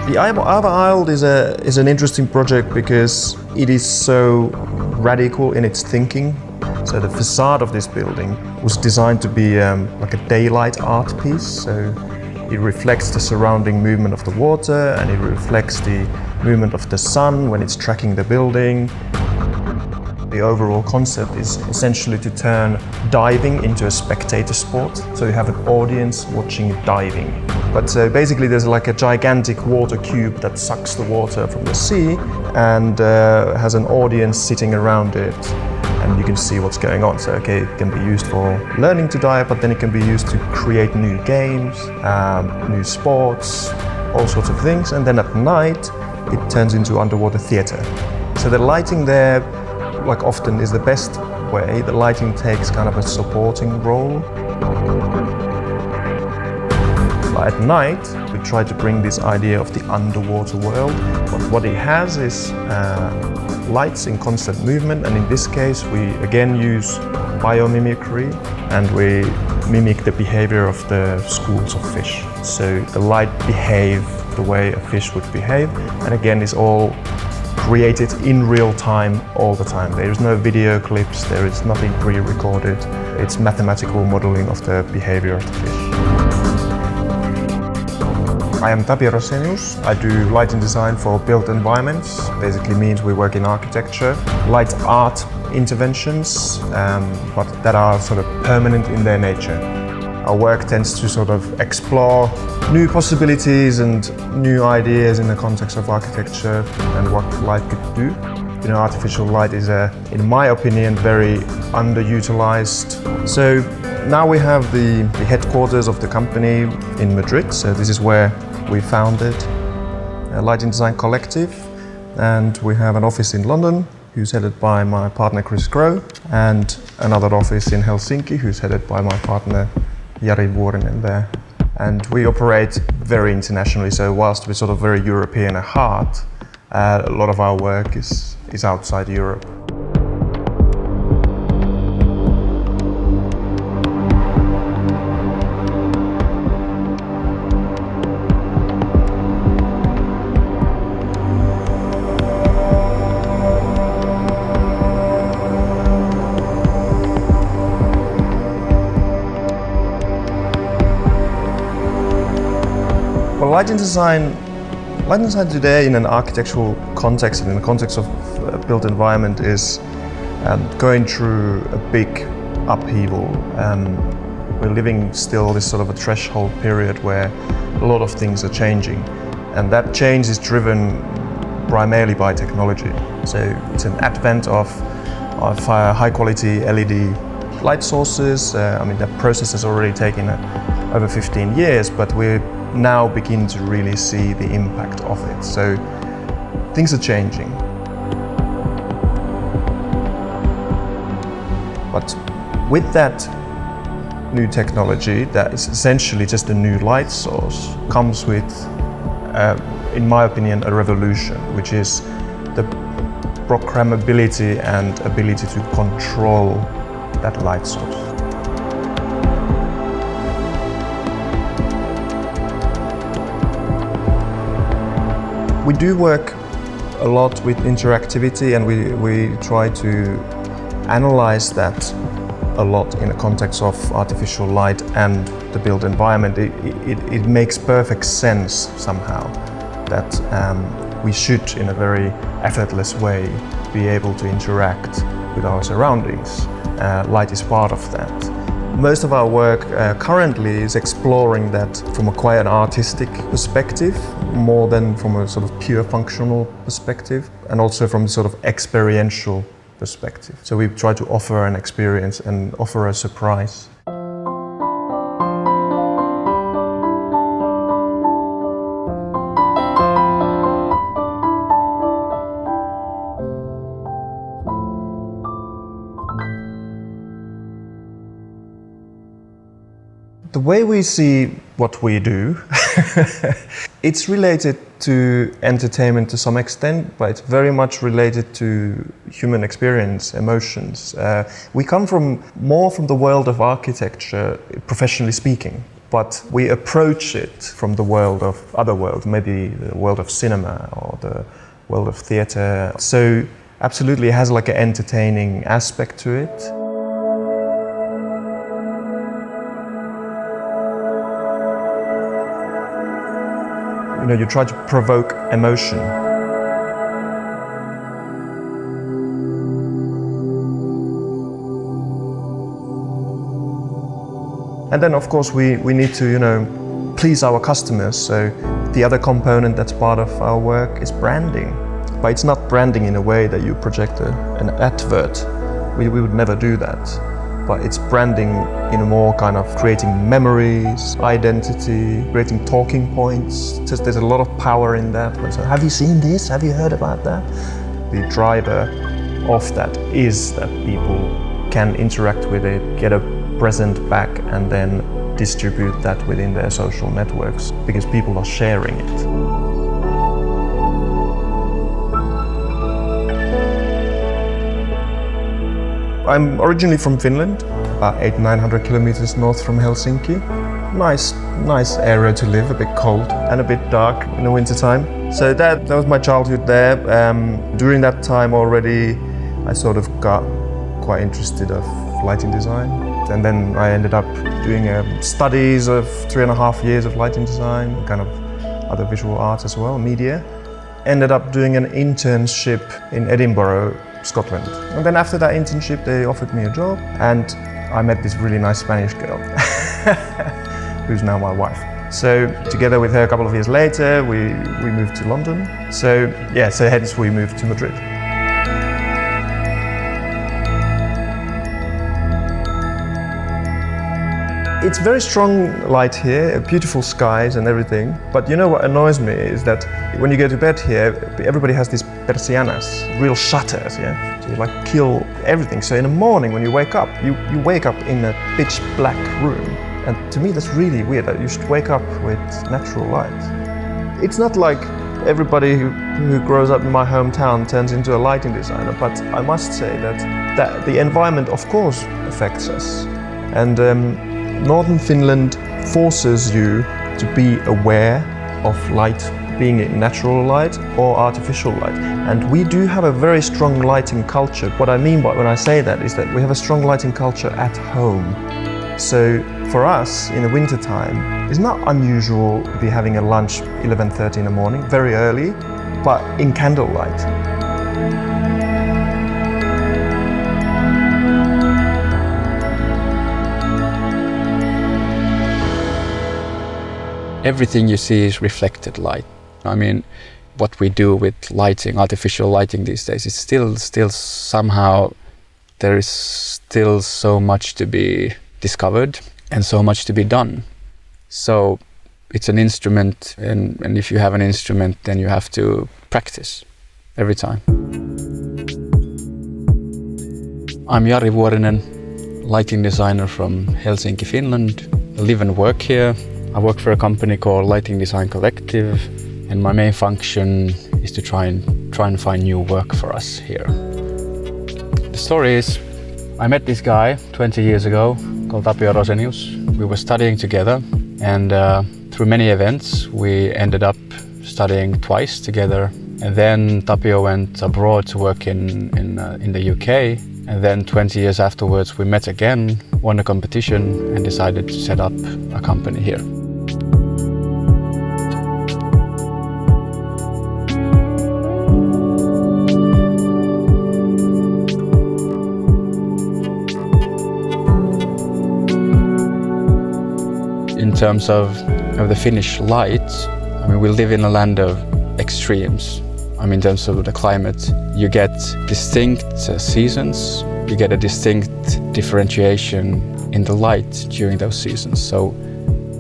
The Ava Isle is an interesting project because it is so radical in its thinking. So the facade of this building was designed to be like a daylight art piece. So it reflects the surrounding movement of the water and it reflects the movement of the sun when it's tracking the building. The overall concept is essentially to turn diving into a spectator sport. So you have an audience watching diving. But basically there's like a gigantic water cube that sucks the water from the sea and has an audience sitting around it. And you can see what's going on. So okay, it can be used for learning to dive, but then it can be used to create new games, new sports, all sorts of things. And then at night, it turns into underwater theater. So the lighting there, like often, is the best way. The lighting takes kind of a supporting role. At night, we try to bring this idea of the underwater world. But what it has is lights in constant movement, and in this case, we again use biomimicry, and we mimic the behavior of the schools of fish. So the light behave the way a fish would behave, and again, it's all created in real time all the time. There is no video clips, there is nothing pre-recorded. It's mathematical modeling of the behavior of the fish. I am Tapio Rosenius. I do lighting design for built environments. Basically means we work in architecture, light art interventions, but that are sort of permanent in their nature. Our work tends to sort of explore new possibilities and new ideas in the context of architecture and what light could do. You know, artificial light is, in my opinion, very underutilized. So now we have the headquarters of the company in Madrid. So this is where we founded a lighting design collective. And we have an office in London, who's headed by my partner Chris Grow, and another office in Helsinki, who's headed by my partner Jari Vuorinen there. And we operate very internationally, so whilst we're sort of very European at heart, a lot of our work is outside Europe. Well, lighting design today in an architectural context and in the context of a built environment is going through a big upheaval. We're living still this sort of a threshold period where a lot of things are changing, and that change is driven primarily by technology. So it's an advent of high quality LED light sources. I mean, that process has already taken over 15 years, but we're now begin to really see the impact of it. So things are changing. But with that new technology, that is essentially just a new light source, comes with, in my opinion, a revolution, which is the programmability and ability to control that light source. We do work a lot with interactivity, and we try to analyze that a lot in the context of artificial light and the built environment. It makes perfect sense somehow that we should, in a very effortless way, be able to interact with our surroundings. Light is part of that. Most of our work currently is exploring that from a quite an artistic perspective, more than from a sort of pure functional perspective, and also from a sort of experiential perspective. So we try to offer an experience and offer a surprise. The way we see what we do, it's related to entertainment to some extent, but it's very much related to human experience, emotions. We come more from the world of architecture, professionally speaking. but we approach it from the world of other world, maybe the world of cinema or the world of theatre. So absolutely it has like an entertaining aspect to it. You know, you try to provoke emotion. And then of course we need to, you know, please our customers. So the other component that's part of our work is branding. But it's not branding in a way that you project an advert. We would never do that. But it's branding in a more kind of creating memories, identity, creating talking points. Just there's a lot of power in that. So have you seen this? Have you heard about that? The driver of that is that people can interact with it, get a present back, and then distribute that within their social networks because people are sharing it. I'm originally from Finland, about 800-900 kilometers north from Helsinki. Nice area to live, a bit cold and a bit dark in the winter time. So that was my childhood there. During that time already, I sort of got quite interested of lighting design. And then I ended up doing studies of 3.5 years of lighting design, kind of other visual arts as well, media. Ended up doing an internship in Edinburgh, Scotland. And then after that internship, they offered me a job, and I met this really nice Spanish girl, who's now my wife. So together with her a couple of years later, we moved to London. So hence we moved to Madrid. It's very strong light here, beautiful skies and everything. But you know what annoys me is that when you go to bed here, everybody has these persianas, real shutters, yeah? So you like kill everything. So in the morning when you wake up, you wake up in a pitch black room. And to me that's really weird, that you should wake up with natural light. It's not like everybody who grows up in my hometown turns into a lighting designer, but I must say that the environment of course affects us. And Northern Finland forces you to be aware of light, being it natural light or artificial light. And we do have a very strong lighting culture. What I mean by when I say that is that we have a strong lighting culture at home. So for us in the winter time, it's not unusual to be having a lunch 11:30 in the morning, very early, but in candlelight. Everything you see is reflected light. I mean, what we do with lighting, artificial lighting these days, is still somehow, there is still so much to be discovered and so much to be done. So it's an instrument, and if you have an instrument, then you have to practice every time. I'm Jari Vuorinen, lighting designer from Helsinki, Finland. I live and work here. I work for a company called Lighting Design Collective, and my main function is to try and find new work for us here. The story is, I met this guy 20 years ago called Tapio Rosenius. We were studying together, and through many events we ended up studying twice together. And then Tapio went abroad to work in the UK, and then 20 years afterwards we met again, won a competition, and decided to set up a company here. In terms of the Finnish light, I mean, we live in a land of extremes. I mean, in terms of the climate, you get distinct seasons, you get a distinct differentiation in the light during those seasons. So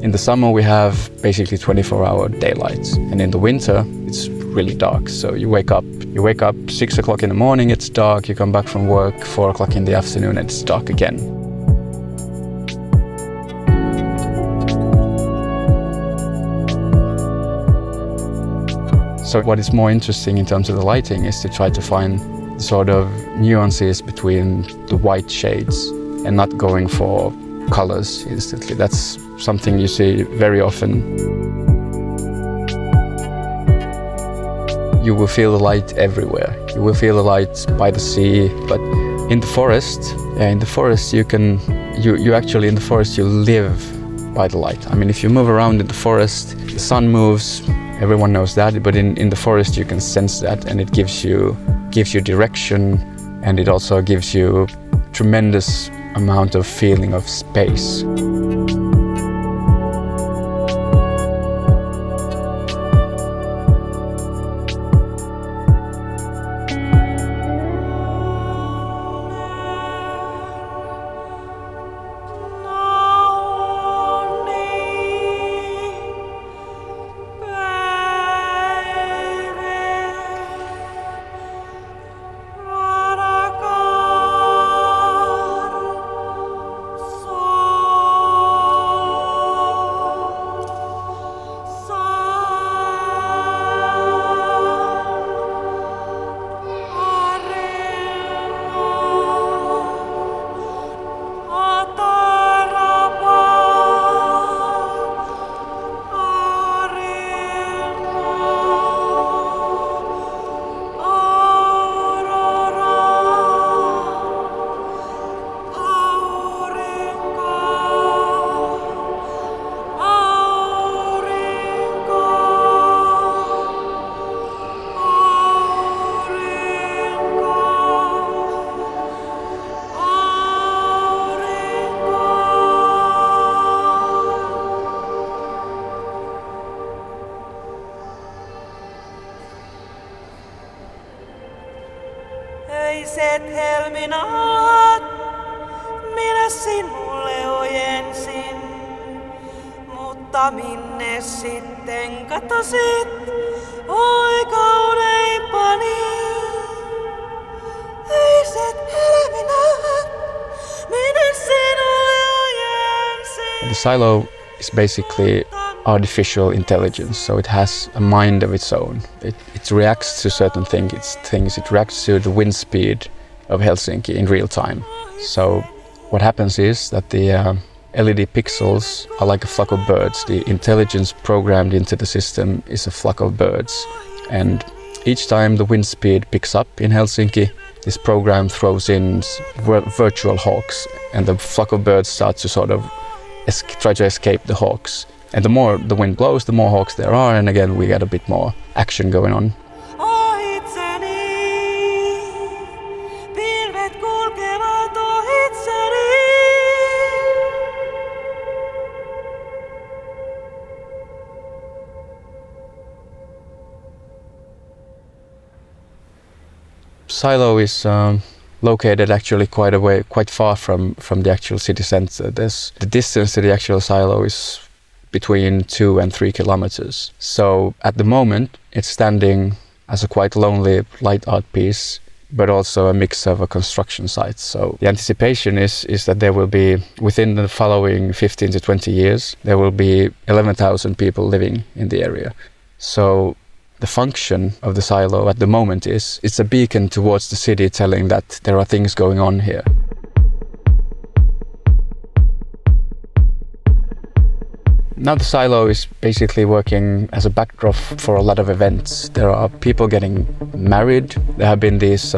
in the summer we have basically 24-hour daylight, and in the winter it's really dark. So you wake up 6 o'clock in the morning, it's dark, you come back from work 4 o'clock in the afternoon, and it's dark again. So what is more interesting in terms of the lighting is to try to find sort of nuances between the white shades and not going for colors instantly. That's something you see very often. You will feel the light everywhere. You will feel the light by the sea, but in the forest, you actually in the forest you live by the light. I mean, if you move around in the forest, the sun moves, everyone knows that, but in the forest you can sense that, and it gives you direction, and it also gives you tremendous amount of feeling of space. Öiset helminaat, minä sinulle ojensin, mutta minne sitten katosit, oi kauneimpani. Öiset helminaat, minä sinulle ojensin. The silo is basically artificial intelligence, so it has a mind of its own. It reacts to certain things. It reacts to the wind speed of Helsinki in real time. So what happens is that the LED pixels are like a flock of birds. The intelligence programmed into the system is a flock of birds. And each time the wind speed picks up in Helsinki, this program throws in virtual hawks, and the flock of birds start to sort of try to escape the hawks. And the more the wind blows, the more hawks there are, and again we get a bit more action going on. Silo is located actually quite far from the actual city center. The distance to the actual silo is between 2 and 3 kilometers. So at the moment it's standing as a quite lonely light art piece, but also a mix of a construction site. So the anticipation is that there will be, within the following 15 to 20 years, there will be 11,000 people living in the area. So the function of the silo at the moment is it's a beacon towards the city, telling that there are things going on here. Now the silo is basically working as a backdrop for a lot of events. There are people getting married. There have been these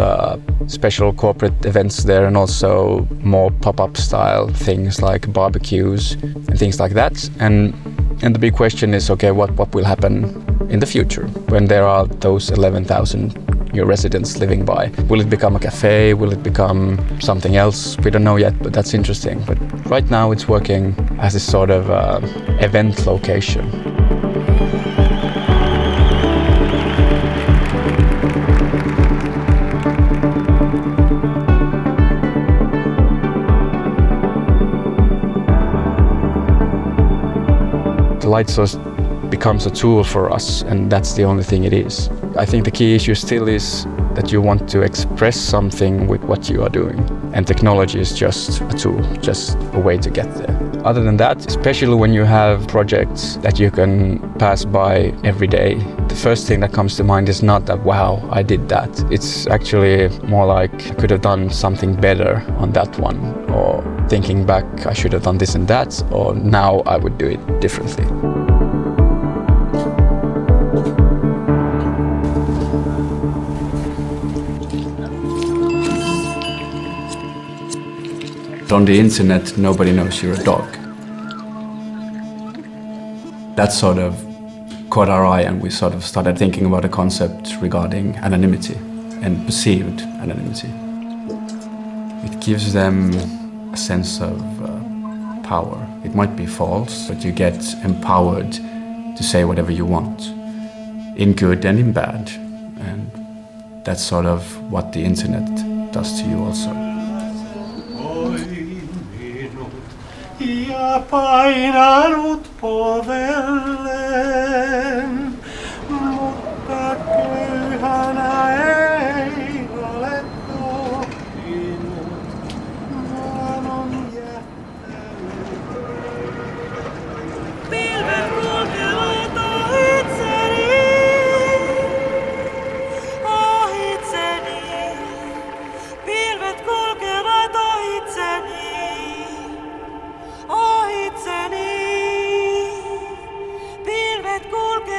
special corporate events there, and also more pop-up style things like barbecues and things like that. And the big question is, okay, what will happen in the future when there are those 11,000 new residents living by? Will it become a cafe? Will it become something else? We don't know yet, but that's interesting. But right now it's working as a sort of event location. The light source becomes a tool for us, and that's the only thing it is. I think the key issue still is that you want to express something with what you are doing, and technology is just a tool, just a way to get there. Other than that, especially when you have projects that you can pass by every day, the first thing that comes to mind is not that, wow, I did that. It's actually more like I could have done something better on that one, or thinking back, I should have done this and that, or now I would do it differently. On the internet, nobody knows you're a dog. That sort of caught our eye, and we sort of started thinking about a concept regarding anonymity and perceived anonymity. It gives them a sense of power. It might be false, but you get empowered to say whatever you want, in good and in bad. And that's sort of what the internet does to you also. Ja painanut polvelleen, mutta köyhänä ei ole tohtinut, vaan on jättänyt. Pilvet kulkevat ohitseni, pilvet kulkevat ohitseni. Ohitseni, pilvet kulkevat.